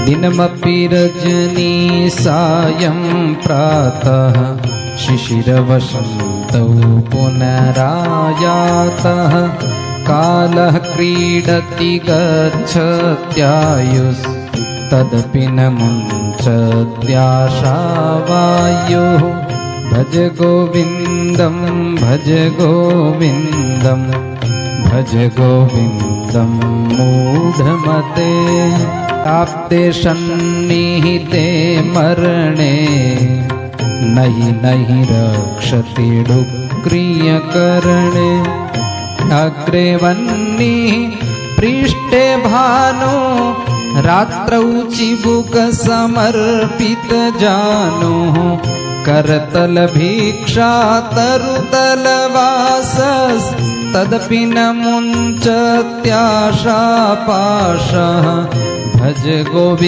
दिनमपि रजनी सायं प्रातः शिशिरवसन्तौ पुनरायातः कालः क्रीडति गच्छत्यायुस्तदपि न मुञ्चत्याशावायुः भज गोविन्दं भज गोविन्दं भज गोविन्दं मूढमते प्राप्ते सन्निहिते मरणे नहि नहि रक्षति डुक्रियकरणे अग्रे वह्निः पृष्ठे भानु रात्रौ चिबुकसमर्पितजानुः करतलभिक्षा तरुतलवासस्तदपि न मुञ्चत्याशापाशः भज गोविन्दं